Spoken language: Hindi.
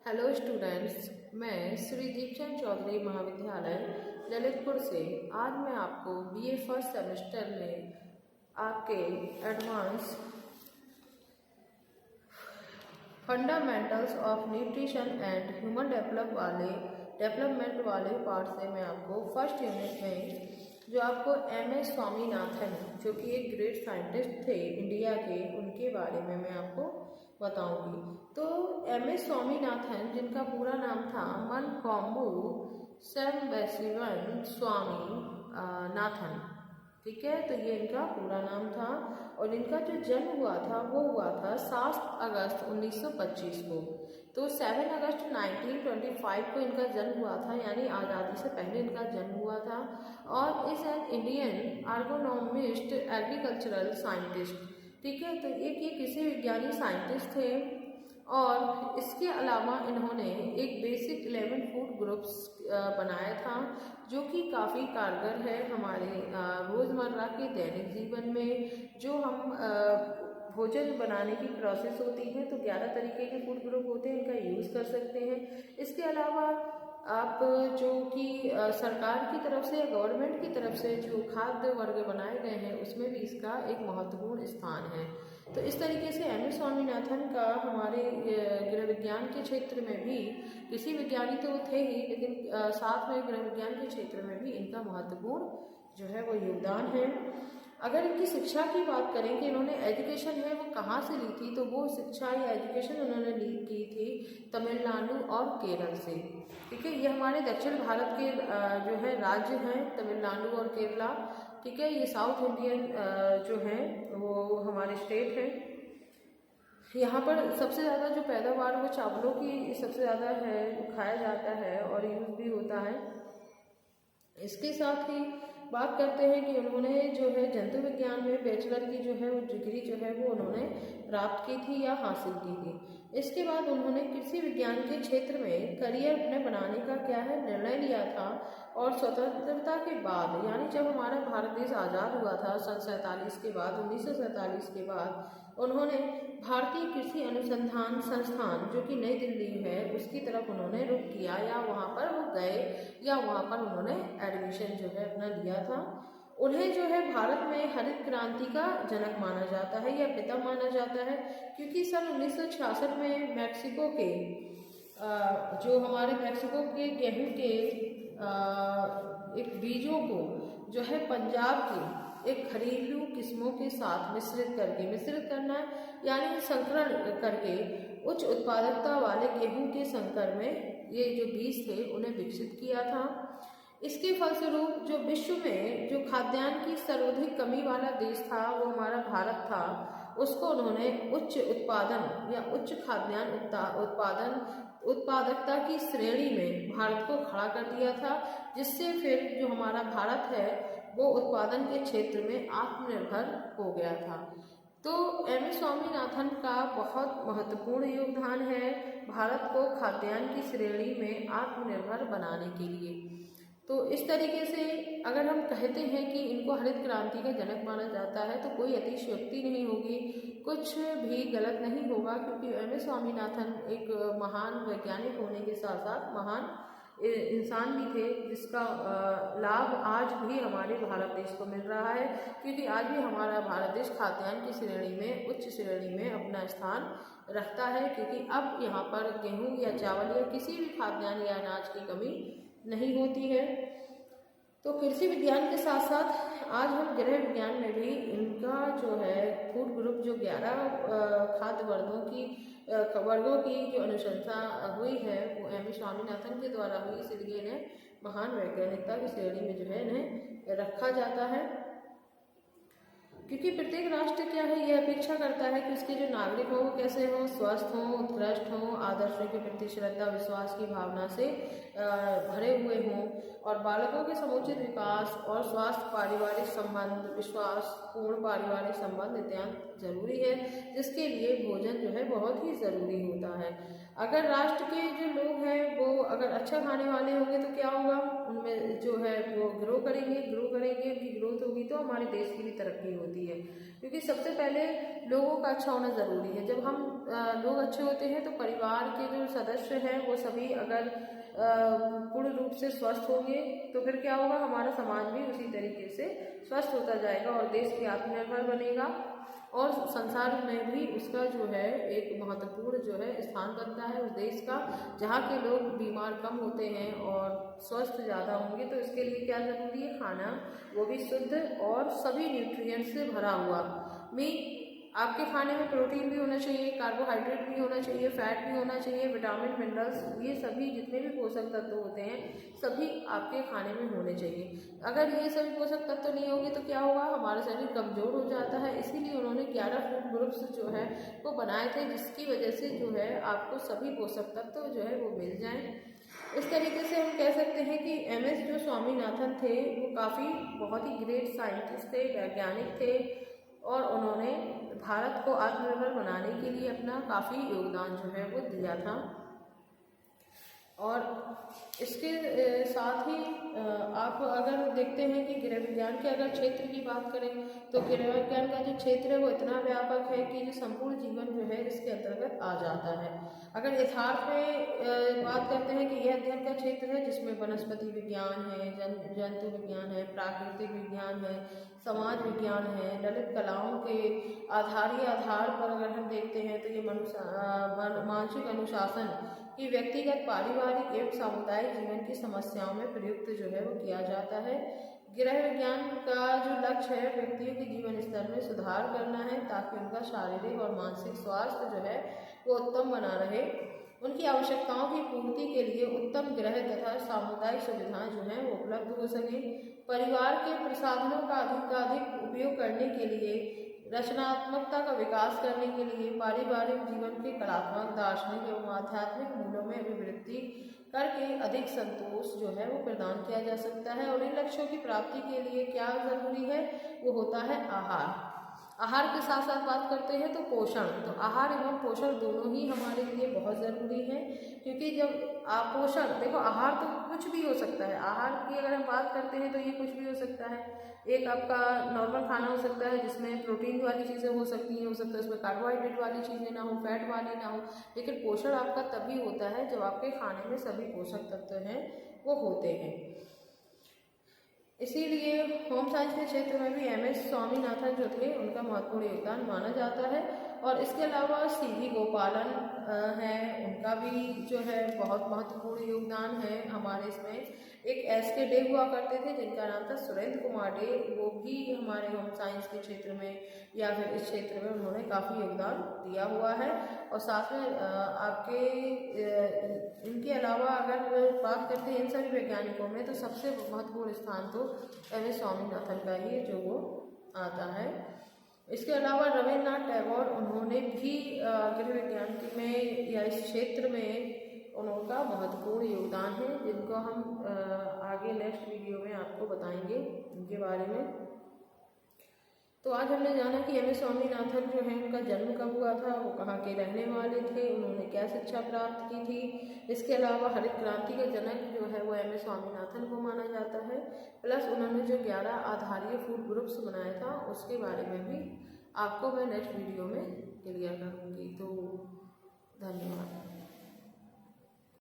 हेलो स्टूडेंट्स, मैं श्री दीपचंद चौधरी महाविद्यालय ललितपुर से आज मैं आपको बीए फर्स्ट सेमेस्टर में आपके advance fundamentals of nutrition and human development वाले पार्ट से मैं आपको फर्स्ट यूनिट में जो आपको MS स्वामीनाथन जो कि एक ग्रेट साइंटिस्ट थे इंडिया के, उनके बारे में मैं आपको बताऊंगी। तो MS स्वामीनाथन, जिनका पूरा नाम था मनकोम्बू सैम्बशिवन स्वामी नाथन, ठीक है। तो ये इनका पूरा नाम था और इनका जो जन्म हुआ था वो हुआ था 7 अगस्त 1925 को। तो 7 अगस्त 1925 को इनका जन्म हुआ था, यानी आज़ादी से पहले इनका जन्म हुआ था। और is an Indian agronomist agricultural scientist, ठीक है। तो ये कृषि विज्ञानी साइंटिस्ट थे और इसके अलावा इन्होंने एक बेसिक 11 फूड ग्रुप्स बनाया था जो कि काफ़ी कारगर है हमारे रोज़मर्रा के दैनिक जीवन में। जो हम भोजन बनाने की प्रोसेस होती है तो 11 तरीके के फूड ग्रुप होते हैं, इनका यूज़ कर सकते हैं। इसके अलावा आप जो कि सरकार की तरफ से या गवर्नमेंट की तरफ से जो खाद्य वर्ग बनाए गए हैं उसमें भी इसका एक महत्वपूर्ण स्थान है। तो इस तरीके से MS स्वामीनाथन का हमारे गृह विज्ञान के क्षेत्र में भी, कृषि विज्ञानी तो थे ही लेकिन साथ में गृह विज्ञान के क्षेत्र में भी इनका महत्वपूर्ण जो है वो योगदान है। अगर इनकी शिक्षा की बात करें कि इन्होंने एजुकेशन है वो कहाँ से ली थी, तो वो शिक्षा या एजुकेशन उन्होंने ली की थी तमिलनाडु और केरल से, ठीक है। ये हमारे दक्षिण भारत के जो है राज्य हैं तमिलनाडु और केरला, ठीक है। ये साउथ इंडियन जो हैं वो हमारे स्टेट हैं। यहाँ पर सबसे ज़्यादा जो पैदावार वो चावलों की सबसे ज़्यादा है, खाया जाता है और यूज़ भी होता है। इसके साथ ही बात करते हैं कि उन्होंने जो है जंतु विज्ञान में बैचलर की जो है वो डिग्री जो है वो उन्होंने प्राप्त की थी या हासिल की थी। इसके बाद उन्होंने कृषि विज्ञान के क्षेत्र में करियर अपने बनाने का क्या है निर्णय लिया था। और स्वतंत्रता के बाद, यानी जब हमारा भारत देश आज़ाद हुआ था सन 47 के बाद, 1947 के बाद, उन्होंने भारतीय कृषि अनुसंधान संस्थान जो कि नई दिल्ली है उसकी तरफ उन्होंने रुख किया, या वहाँ पर वो गए या वहाँ पर उन्होंने एडमिशन जो है अपना लिया था। उन्हें जो है भारत में हरित क्रांति का जनक माना जाता है या पिता माना जाता है, क्योंकि सन 1966 में मैक्सिको के जो हमारे मैक्सिको के गेहूं के एक बीजों को जो है पंजाब की एक घरेलू किस्मों के साथ मिश्रित करना यानी संकरण करके उच्च उत्पादकता वाले गेहूं के संकर में ये जो बीज थे उन्हें विकसित किया था। इसके फलस्वरूप जो विश्व में जो खाद्यान्न की सर्वाधिक कमी वाला देश था वो हमारा भारत था, उसको उन्होंने उच्च उत्पादन या उच्च खाद्यान्न उत्पादकता की श्रेणी में भारत को खड़ा कर दिया था, जिससे फिर जो हमारा भारत है वो उत्पादन के क्षेत्र में आत्मनिर्भर हो गया था। तो MS स्वामीनाथन का बहुत महत्वपूर्ण योगदान है भारत को खाद्यान्न की श्रेणी में आत्मनिर्भर बनाने के लिए। तो इस तरीके से अगर हम कहते हैं कि इनको हरित क्रांति का जनक माना जाता है तो कोई अतिशयोक्ति नहीं होगी, कुछ भी गलत नहीं होगा, क्योंकि MS स्वामीनाथन एक महान वैज्ञानिक होने के साथ साथ महान इंसान भी थे, जिसका लाभ आज भी हमारे भारत देश को मिल रहा है, क्योंकि आज भी हमारा भारत देश खाद्यान्न की श्रेणी में, उच्च श्रेणी में अपना स्थान रखता है, क्योंकि अब यहाँ पर गेहूँ या चावल या किसी भी खाद्यान्न या अनाज की कमी नहीं होती है। तो कृषि विज्ञान के साथ साथ आज हम गृह विज्ञान में भी इनका जो है फूड ग्रुप जो 11 खाद्य वर्गों की जो अनुशंसा हुई है वो MS स्वामीनाथन के द्वारा हुई, इसलिए इन्हें महान वैज्ञानिकता की श्रेणी में जो है इन्हें रखा जाता है। क्योंकि प्रत्येक राष्ट्र क्या है ये अपेक्षा करता है कि उसके जो नागरिक हो वो कैसे हो, स्वस्थ हो, उत्कृष्ट हो, आदर्शों के प्रति श्रद्धा विश्वास की भावना से भरे हुए हों, और बालकों के समुचित विकास और स्वास्थ्य, पारिवारिक संबंध, विश्वास पूर्ण पारिवारिक संबंध ज़रूरी है, जिसके लिए भोजन जो है बहुत ही ज़रूरी होता है। अगर राष्ट्र के जो लोग हैं वो अगर अच्छा खाने वाले होंगे तो क्या होगा, उनमें जो है वो ग्रो करेंगे, उनकी ग्रोथ होगी तो हमारे देश की भी तरक्की होती है। क्योंकि सबसे पहले लोगों का अच्छा होना ज़रूरी है। जब हम लोग अच्छे होते हैं तो परिवार के जो सदस्य हैं वो सभी अगर पूर्ण रूप से स्वस्थ होंगे तो फिर क्या होगा, हमारा समाज भी उसी तरीके से स्वस्थ होता जाएगा और देश भी आत्मनिर्भर बनेगा और संसार में भी उसका जो है एक महत्वपूर्ण जो है स्थान बनता है उस देश का, जहाँ के लोग बीमार कम होते हैं और स्वस्थ ज़्यादा होंगे। तो इसके लिए क्या ज़रूरी है, खाना वो भी शुद्ध और सभी न्यूट्रिएंट्स से भरा हुआ। आपके खाने में प्रोटीन भी होना चाहिए, कार्बोहाइड्रेट भी होना चाहिए, फैट भी होना चाहिए, विटामिन मिनरल्स, ये सभी जितने भी पोषक तत्व होते हैं सभी आपके खाने में होने चाहिए। अगर ये सभी पोषक तत्व नहीं होंगे तो क्या होगा, हमारा शरीर कमज़ोर हो जाता है। इसीलिए उन्होंने 11 फूड ग्रुप्स जो है वो बनाए थे, जिसकी वजह से जो है आपको सभी पोषक तत्व जो है वो मिल जाएँ। इस तरीके से हम कह सकते हैं कि MS जो स्वामीनाथन थे वो काफ़ी बहुत ही ग्रेट साइंटिस्ट थे, वैज्ञानिक थे और उन्होंने भारत को आत्मनिर्भर बनाने के लिए अपना काफ़ी योगदान जो है वो दिया था। और इसके साथ ही आप अगर देखते हैं कि गृह विज्ञान के अगर क्षेत्र की बात करें तो गृह विज्ञान का जो क्षेत्र है वो इतना व्यापक है कि जो संपूर्ण जीवन जो है इसके अंतर्गत आ जाता है। अगर यथार्थ में बात करते हैं कि यह अध्ययन का क्षेत्र है जिसमें वनस्पति विज्ञान है, जंतु विज्ञान है, प्राकृतिक विज्ञान है, समाज विज्ञान है, ललित कलाओं के आधार पर अगर हम देखते हैं तो ये मानसिक अनुशासन कि व्यक्तिगत, पारिवारिक एवं सामुदायिक जीवन की समस्याओं में प्रयुक्त जो है वो किया जाता है। गृह विज्ञान का जो लक्ष्य है व्यक्तियों के जीवन स्तर में सुधार करना है ताकि उनका शारीरिक और मानसिक स्वास्थ्य जो है वो उत्तम बना रहे। उनकी आवश्यकताओं की पूर्ति के लिए उत्तम गृह तथा सामुदायिक सुविधाएं जो हैं वो उपलब्ध हो सके। परिवार के प्रसाधनों का अधिक उपयोग करने के लिए, रचनात्मकता का विकास करने के लिए, पारिवारिक जीवन के कलात्मक, दार्शनिक एवं आध्यात्मिक मूल्यों में अभिवृद्धि करके अधिक संतोष जो है वो प्रदान किया जा सकता है। और इन लक्ष्यों की प्राप्ति के लिए क्या जरूरी है, वो होता है आहार। आहार के साथ साथ बात करते हैं तो पोषण, तो आहार एवं पोषण दोनों ही हमारे लिए बहुत ज़रूरी है। क्योंकि जब आप पोषण, देखो आहार तो कुछ भी हो सकता है, आहार की अगर हम बात करते हैं तो ये कुछ भी हो सकता है। एक आपका नॉर्मल खाना हो सकता है जिसमें प्रोटीन वाली चीज़ें हो सकती हैं, हो सकता है उसमें कार्बोहाइड्रेट वाली चीज़ें ना हो, फैट वाली ना हो, लेकिन पोषण आपका तभी होता है जब आपके खाने में सभी पोषक तत्व हैं वो होते हैं। इसीलिए होम साइंस के क्षेत्र में भी MS स्वामीनाथन जो थे उनका महत्वपूर्ण योगदान माना जाता है। और इसके अलावा CV गोपालन है, उनका भी जो है बहुत महत्वपूर्ण योगदान है हमारे इसमें। एक SK डे हुआ करते थे जिनका नाम था सुरेंद्र कुमार डे, वो भी हमारे होम साइंस के क्षेत्र में या फिर इस क्षेत्र में उन्होंने काफ़ी योगदान दिया हुआ है। और साथ में आपके इनके अलावा अगर बात करते हैं इन सभी वैज्ञानिकों में तो सबसे महत्वपूर्ण स्थान तो MS स्वामीनाथन का ही जो वो आता है। इसके अलावा रविन्द्रनाथ टैगोर, उन्होंने भी गृह विज्ञान में या इस क्षेत्र में उनका महत्वपूर्ण योगदान है, जिनको हम आगे नेक्स्ट वीडियो में आपको बताएंगे उनके बारे में। तो आज हमने जाना कि MS स्वामीनाथन जो है उनका जन्म कब हुआ था, वो कहाँ के रहने वाले थे, उन्होंने क्या शिक्षा प्राप्त की थी। इसके अलावा हरित क्रांति का जनक जो है वो MS स्वामीनाथन को माना जाता है। प्लस उन्होंने जो 11 आधारीय फूड ग्रुप्स बनाया था उसके बारे में भी आपको मैं नेक्स्ट वीडियो में क्लियर करूँगी। तो धन्यवाद।